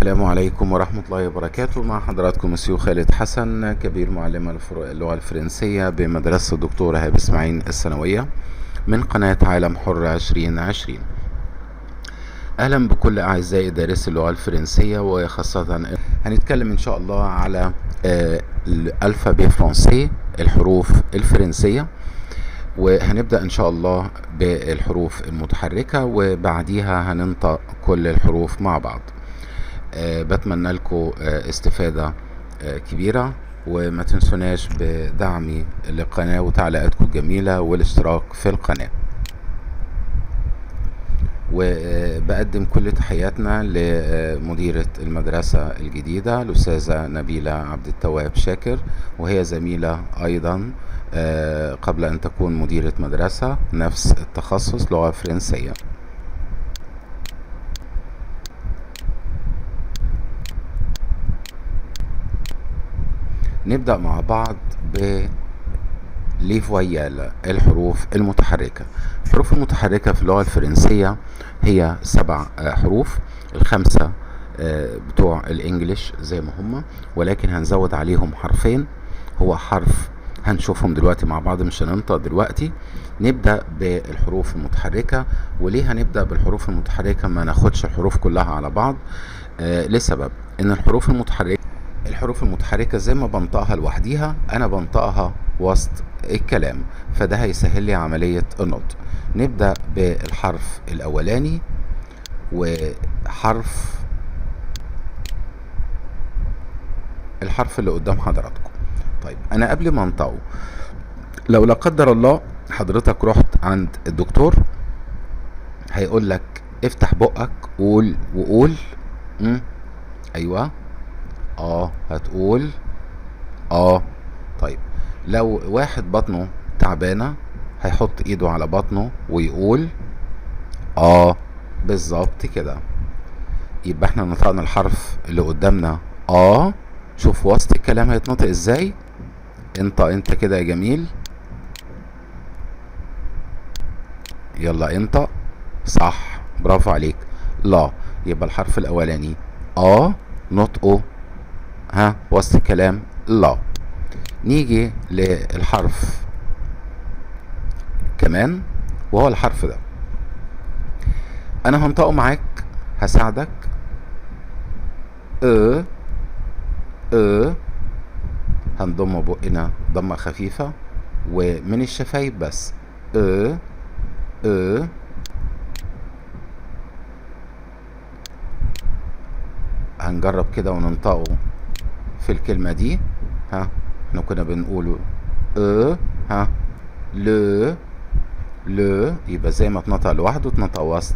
السلام عليكم ورحمة الله وبركاته. مع حضراتكم مسيو خالد حسن، كبير معلم اللغة الفرنسية بمدرسة الدكتور إيهاب إسماعيل الثانوية من قناة عالم حر 2020. أهلا بكل أعزائي دارسي اللغة الفرنسية، وخاصة هنتكلم إن شاء الله على الألفابي فرنسي، الحروف الفرنسية، وهنبدأ إن شاء الله بالحروف المتحركة وبعديها هننطق كل الحروف مع بعض. بتمنى لكم استفادة كبيرة، وما تنسوناش بدعمي للقناة وتعليقاتكم الجميلة والاشتراك في القناة. وبقدم كل تحياتنا لمديرة المدرسة الجديدة الأستاذة نبيلة عبد التواب شاكر، وهي زميلة أيضا قبل أن تكون مديرة مدرسة نفس التخصص لغة فرنسية. نبدأ مع بعض لي فويال، الحروف المتحركة. الحروف المتحركة في اللغة الفرنسية هي 7 حروف، ال5 بتوع الانجليش زي ما هما، ولكن هنزود عليهم حرفين. هو حرف هنشوفهم دلوقتي مع بعض، مش هننطق دلوقتي. نبدأ بالحروف المتحركة. وليه هنبدأ بالحروف المتحركة ما ناخدش الحروف كلها على بعض؟ لسبب ان الحروف المتحركة زي ما بنطقها لوحديها انا بنطقها وسط الكلام، فده هيسهل لي عملية النطق. نبدأ بالحرف الاولاني، الحرف اللي قدام حضراتكم. طيب انا قبل ما انطقه، لو لا قدر الله حضرتك رحت عند الدكتور هيقول لك افتح بقك وقول ايوه هتقول طيب لو واحد بطنه تعبانة هيحط ايده على بطنه ويقول بالظبط كده. يبقى احنا نطقنا الحرف اللي قدامنا شوف وسط الكلام هيتنطق ازاي. انت كده يا جميل، يلا انت صح، برافو عليك. لا، يبقى الحرف الاولاني نطقه وسط الكلام لا. نيجي للحرف كمان، وهو الحرف ده انا هنطقه معاك، هساعدك. هنضم بقنا ضمة خفيفة ومن الشفايف بس. هنجرب كده وننطقه في الكلمة دي. احنا كنا بنقوله ل يبقى زي ما اتنطق لوحده اتنطق وسط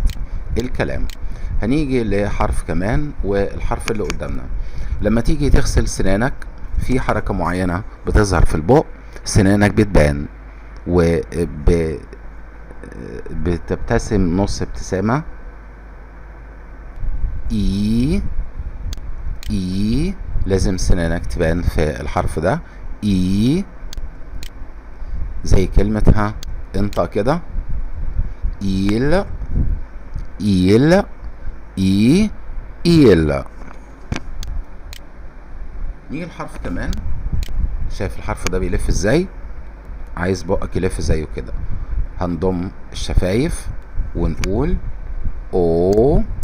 الكلام. هنيجي لحرف كمان، والحرف اللي قدامنا لما تيجي تغسل سنانك في حركة معينة بتظهر في البق، سنانك بتبان بتبتسم نص ابتسامة. لازم سنانك تبان في الحرف ده. زي كلمة انطق كده، إيل. نيجي الحرف كمان، شايف الحرف ده بيلف ازاي؟ عايز بقك يلف زيه كده. هنضم الشفايف ونقول او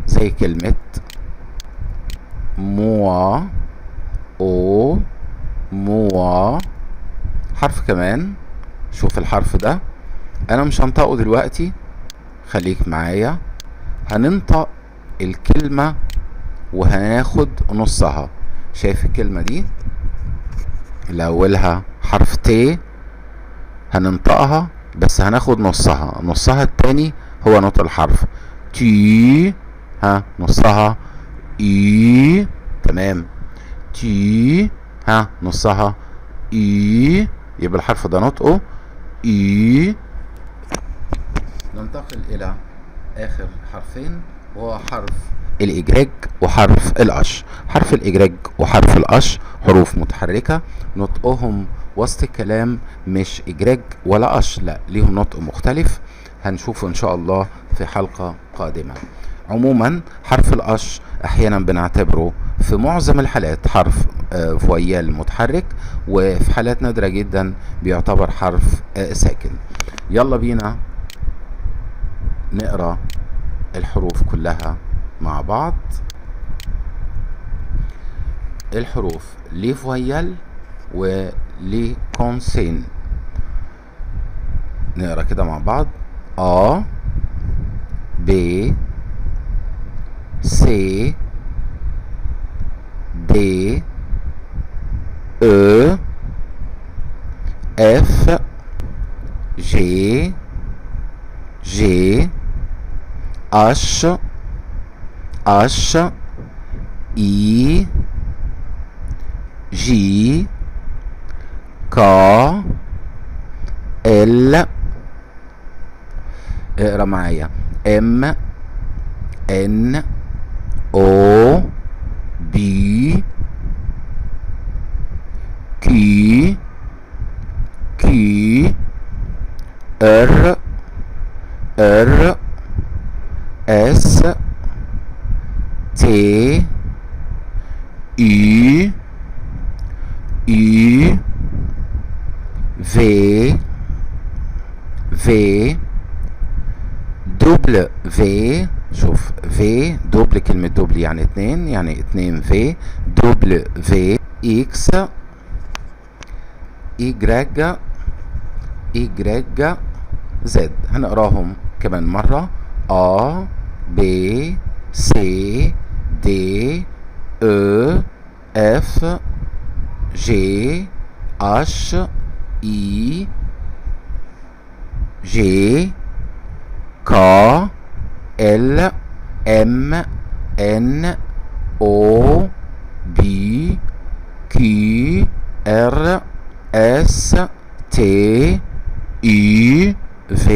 زي كلمة موا. حرف كمان، شوف الحرف ده انا مش هنطقه دلوقتي، خليك معايا. هننطق الكلمة وهناخد نصها. شايف الكلمة دي اللي اولها حرف ت، هننطقها بس هناخد نصها التاني هو نطق الحرف تي. نصها تمام. تي نصها يبقى الحرف ده نطقه ننتقل الى اخر حرفين، وهو حرف الاجراج وحرف القش. حرف الاجراج وحرف القش حروف متحركة، نطقهم وسط الكلام مش اجراج ولا قش، لا، ليهم نطق مختلف. هنشوفه ان شاء الله في حلقة قادمة. قادمة. عموما حرف الأش أحيانا بنعتبره في معظم الحالات حرف فويال متحرك، وفي حالات نادرة جدا بيعتبر حرف ساكن. يلا بينا نقرأ الحروف كلها مع بعض. الحروف لي فويال ولي كونسين. نقرأ كده مع بعض: A B C D E F G G H H I J K L. اقرا معايا: M N O B Q Q R R S T U U V V دبل في. شوف في دبل، كلمة دبل يعني اتنين، يعني اتنين في. دبل في اكس ايجراج ايجراج زد. هنقراهم كمان مرة: A B C D E F G H I J K L M N O B Q R S T U V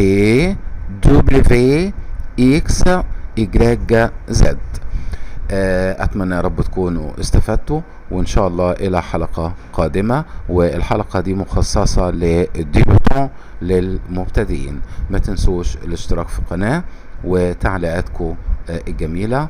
W X Y Z. أتمنى يا رب تكونوا استفدتوا، وإن شاء الله إلى حلقة قادمة. والحلقة دي مخصصة للديبوتون، للمبتدئين. ما تنسوش الاشتراك في القناة وتعليقاتكم الجميلة.